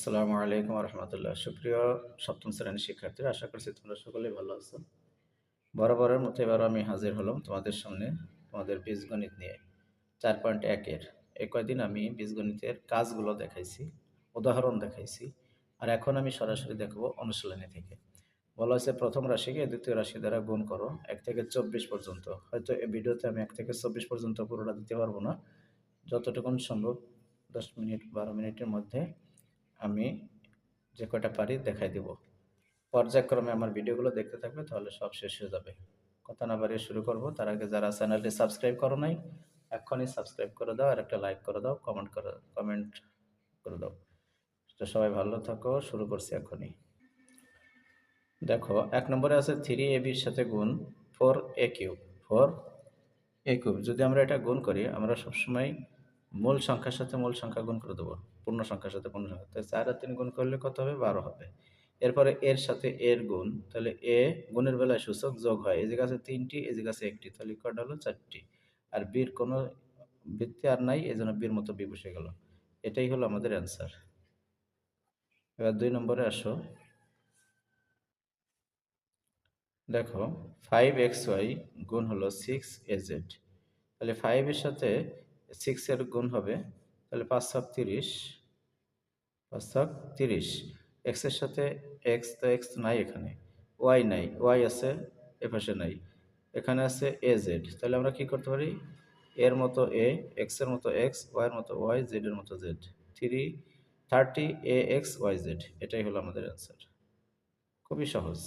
আসসালামু আলাইকুম রহমতুল্লাহ। সুপ্রিয় সপ্তম শ্রেণীর শিক্ষার্থীরা, আশা করছি তোমরা সকলেই ভালো আছো। বরাবরের মতো এবারও আমি হাজির হলাম তোমাদের সামনে তোমাদের বীজগণিত নিয়ে 4.1-এর। এই কয়দিন আমি বীজগণিতের কাজগুলো দেখাইছি, উদাহরণ দেখাইছি, আর এখন আমি সরাসরি দেখাবো অনুশীলনী থেকে। বলা হয়েছে প্রথম রাশিকে দ্বিতীয় রাশি দ্বারা গুণ করো 1 থেকে 24 পর্যন্ত। হয়তো এই ভিডিওতে আমি 1 থেকে 24 পর্যন্ত পুরোটা দিতে পারবো না, যতটুকুন সম্ভব 10 মিনিট 12 মিনিটের মধ্যে আমি যে কয়টা পারি দেখাই দিব। পর্যায়ক্রমে আমার ভিডিওগুলো দেখতে থাকবে, তাহলে সব শেষ হয়ে যাবে। কথা না বাড়িয়ে শুরু করব। তার আগে যারা চ্যানেলটি সাবস্ক্রাইব করো নাই, এখনই সাবস্ক্রাইব করে দাও, আর একটা লাইক করে দাও, কমেন্ট করে দাও। তো সবাই ভালো থাকো, শুরু করছি এখনই। দেখো 1 নম্বরে আছে 3ab-র সাথে গুণ 4a³ 4a³ যদি আমরা এটা গুণ করি, আমরা সবসময় মূল সংখ্যার সাথে মূল সংখ্যা গুণ করে দেবো, পূর্ণ সংখ্যার সাথে পূর্ণ সংখ্যা। তাই 4 আর 3 গুণ করলে কত হবে? 12 হবে। এরপরে এর সাথে এর গুণ, তাহলে এ গুণের বেলায় সূচক যোগ হয়। এই জায়গা আছে 3টি, এই জায়গা আছে 1টি, তাহলে কয়টা হলো? 4টি। আর বির কোনো বৃত্তি আর নাই, এই জন্য বির মতো বি বসে গেল। এটাই হলো আমাদের অ্যান্সার। এবার 2 নম্বরে আসো। দেখো 5xy গুণ হলো 6az। তাহলে 5 এর সাথে 6 এর গুণ হবে, তাহলে 5 7 30, 5 7 30। এক্স এর সাথে এক্স, তো এক্স নাই এখানে, ওয়াই নাই, ওয়াই আছে এপাশে নাই, এখানে আছে এজেড। তাহলে আমরা কি করতে পারি? এর মতো এ, এক্স এর মতো এক্স, ওয়াই এর মতো ওয়াই, জেড এর মতো জেড। 30 এ এক্স ওয়াই জেড, এটাই হলো আমাদের অ্যান্সার। খুবই সহজ।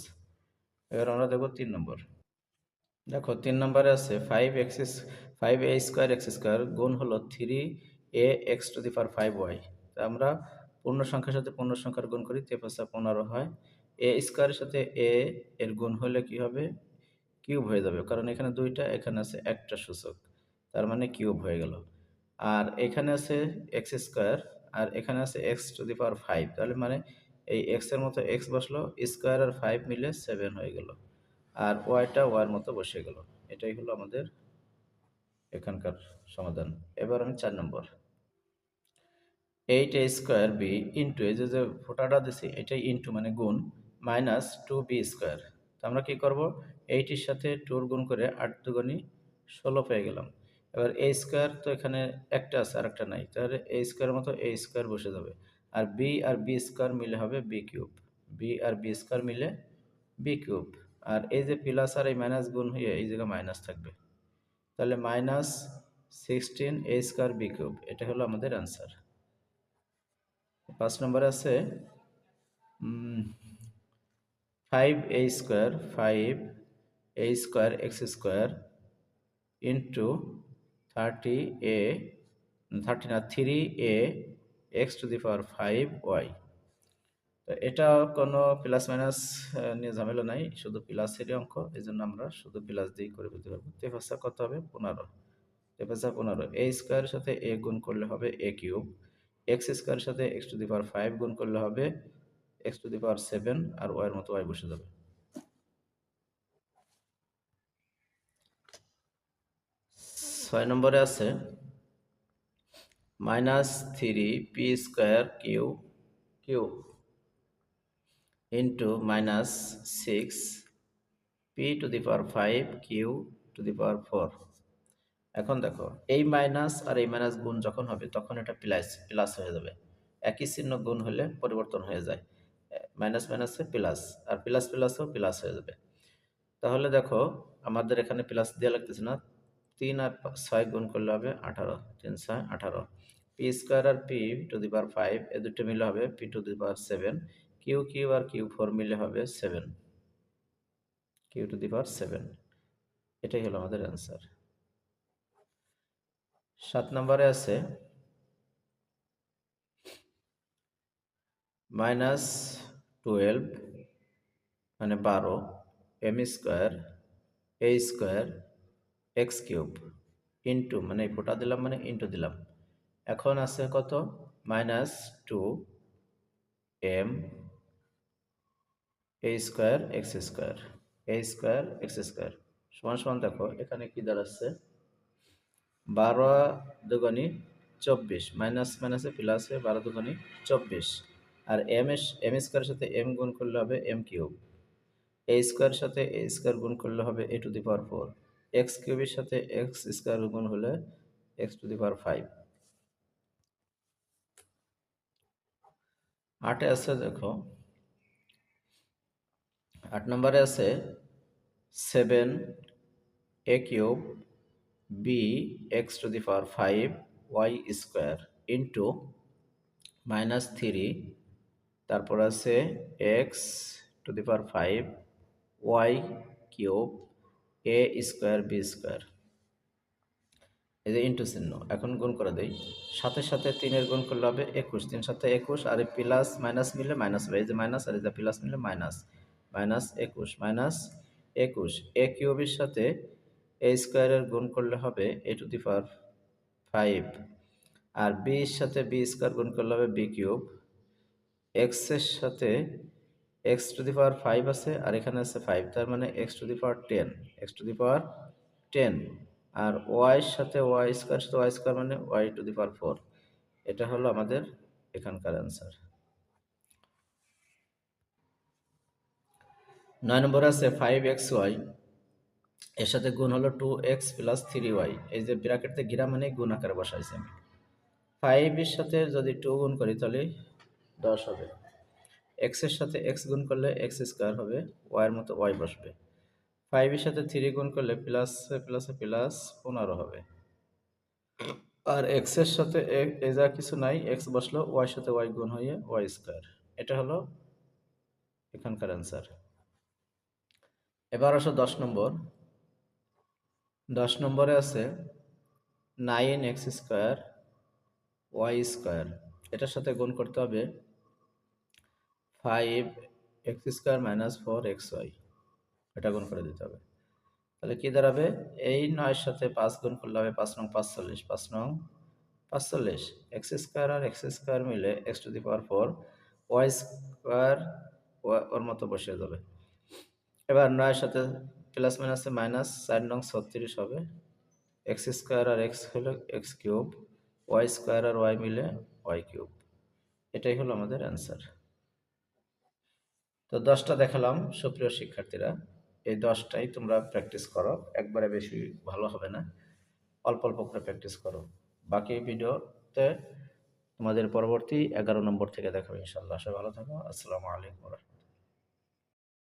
এবার আমরা দেখব 3 নম্বর। দেখো 3 নম্বরে আছে 5a² গুণ হলো 3ax⁵y। তা আমরা পূর্ণ সংখ্যার সাথে পূর্ণ সংখ্যার গুণ করি, 3×5 = 15 হয়। এ স্কোয়ারের সাথে এ এর গুণ হলে কি হবে? কিউব হয়ে যাবে, কারণ এখানে দুইটা, এখানে আছে একটা সূচক, তার মানে কিউব হয়ে গেল। আর এখানে আছে x², আর এখানে আছে x⁵, তাহলে মানে এই এক্স এর মতো এক্স বসলো, স্কোয়ার আর 5 মিলে 7 হয়ে গেল, আর ওয়াইটা ওয়ার মতো বসে গেল। এটাই হলো আমাদের এখানকার সমাধান। এবার আমি 4 নম্বর। 8a² b ইন্টু, এই যে ফোঁটাটা দিছি, এটাই ইন্টু মানে গুণ, -2b²। তো আমরা কি করব? 8 এর সাথে 2 গুণ করে 8 দুগুণী 16 পেয়ে গেলাম। এবার a স্কোয়ার তো এখানে একটা আছে আর একটা নাই, তাহলে a স্কোয়ারের মতো a স্কোয়ার বসে যাবে। আর b স্কোয়ার মিলে হবে b³। b স্কোয়ার মিলে b³। আর এই যে প্লাস আর এই মাইনাস গুণ হয়ে এই জায়গায় মাইনাস থাকবে, তাহলে -16a² b³। এটা হলো আমাদের অ্যান্সার। 5 নম্বরে আছে 5a² ইন্টু 3ax⁵y। তো এটা কোনো প্লাস মাইনাস নিয়ে ঝামেলা নাই, শুধু প্লাসেরই অঙ্ক, এই জন্য আমরা শুধু প্লাস দিয়েই করে ফেলতে পারবো। তেফাসা কত হবে? 15। তেফাসা 15। a স্কোয়ারের সাথে a গুণ করলে হবে a³। x² সাথে x⁵ গুণ করলে হবে x⁵, আর y এর মতো y বসে যাবে। 6 নম্বরে আছে -3p² ইন্টু -6p⁵q⁴। এখন দেখো এই মাইনাস আর এই মাইনাস গুণ যখন হবে, তখন এটা প্লাস প্লাস হয়ে যাবে। একই চিহ্ন গুণ হলে পরিবর্তন হয়ে যায়, মাইনাস মাইনাসে প্লাস, আর প্লাস প্লাসও প্লাস হয়ে যাবে। তাহলে দেখো আমাদের এখানে প্লাস দেওয়া লাগতেছে না, 3 আর 6 গুণ করলে হবে 18, 3 6 18। p² আর p⁵ এ দুটো মিলে হবে p⁵, q³ আর q⁴ মিলে হবে 7, q⁵। এটাই হলো আমাদের অ্যান্সার। 7 নম্বরে আছে -12 মানে 12 m² a² x³ ইন্টু, মানে এই ফোঁটা দিলাম মানে ইন্টু দিলাম। এখন আছে কত? -2m a² x² সমান সমান, দেখো এখানে কি দাঁড়াচ্ছে? 12 দুগুণী 24, মাইনাস মাইনাসে প্লাস হয়ে 12 দুগুণী 24, আর এম স্কোয়ারের সাথে এম গুণ করলে হবে এম কিউব, এ স্কোয়ারের সাথে এ স্কোয়ার গুণ করলে হবে এ টু দি পাওয়ার 4, এক্স কিউবের সাথে এক্স স্কোয়ার গুণ হলে এক্স টু দি পাওয়ার 5। 8-এ আছে দেখো, 8 নম্বরে আছে 7 A cube B X to the power 5 Y square into -3, তারপর আছে X to the power 5 Y cube A square B square. এই যে ইন্টু চিহ্ন, এখন গুণ করে দেই। সাথে সাথে 3-এর গুণ করলে হবে 21, 3 সাথে 21, আর এই প্লাস মাইনাস মিলে মাইনাস হবে, এই যে মাইনাস আর এই যে প্লাস মিলে মাইনাস, -21 এ কিউবের সাথে এ স্কোয়ারের গুণ করলে হবে এ two the power 5, R B এর সাথে বি স্কোয়ার গুণ করলে হবে বি কিউব, এক্স এর সাথে এক্স টু দি পাওয়ার 5 আছে আর এখানে আছে 5, তার মানে x to the power 10, x to the power 10, আর ওয়াই এর সাথে ওয়াই স্কোয়ার মানে ওয়াই টু দি পাওয়ার 4। এটা হলো আমাদের এখানকার অ্যান্সার। 9 নম্বরে আছে 5xy এর সাথে গুণ হলো 2x প্লাস 3y, এই যে ব্র্যাকেটে ঘিরা মানে গুণ আকারে বসাইছি আমি। 5 এর সাথে যদি 2 গুণ করি তাহলে 10 হবে, এক্স এর সাথে এক্স গুণ করলে এক্স স্কোয়ার হবে, ওয়াই এর মতো ওয়াই বসবে। 5 এর সাথে 3 গুণ করলে প্লাস প্লাস প্লাস 15 হবে, আর এক্স এর সাথে এ যা কিছু নাই, এক্স বসলো, ওয়াই সাথে ওয়াই গুণ হয়ে ওয়াই স্কোয়ার। এটা হলো এখানকার অ্যান্সার। এবার আসো 10 নম্বর। 10 নম্বরে আছে 9x স্কোয়ার ওয়াই স্কোয়ার, এটার সাথে গুণ করতে হবে 5x স্কোয়ার মাইনাস 4xy, এটা গুণ করে দিতে হবে। তাহলে কি দাঁড়াবে, এই 9 সাথে 5 গুণ করলে হবে 5 নং 45, 5 নং 45, এক্স স্কোয়ার আর এক্স স্কোয়ার মিলে X to the power 4 Y square ওর মতো বসে যাবে। এবার 9 সাথে প্লাস মাইনাসে মাইনাস, 4 নং 36 হবে, এক্স স্কোয়ার আর এক্স হলো এক্স কিউব, ওয়াই স্কোয়ার আর ওয়াই মিলে ওয়াই কিউব। এটাই হলো আমাদের অ্যান্সার। তো 10টা দেখালাম সুপ্রিয় শিক্ষার্থীরা, এই 10টাই তোমরা প্র্যাকটিস করো, একবারে বেশি ভালো হবে না, অল্প অল্প করে প্র্যাকটিস করো। বাকি ভিডিওতে তোমাদের পরবর্তী 11 নম্বর থেকে দেখাবো ইনশাআল্লাহ। সবাই ভালো থাকো, আসসালামু আলাইকুম।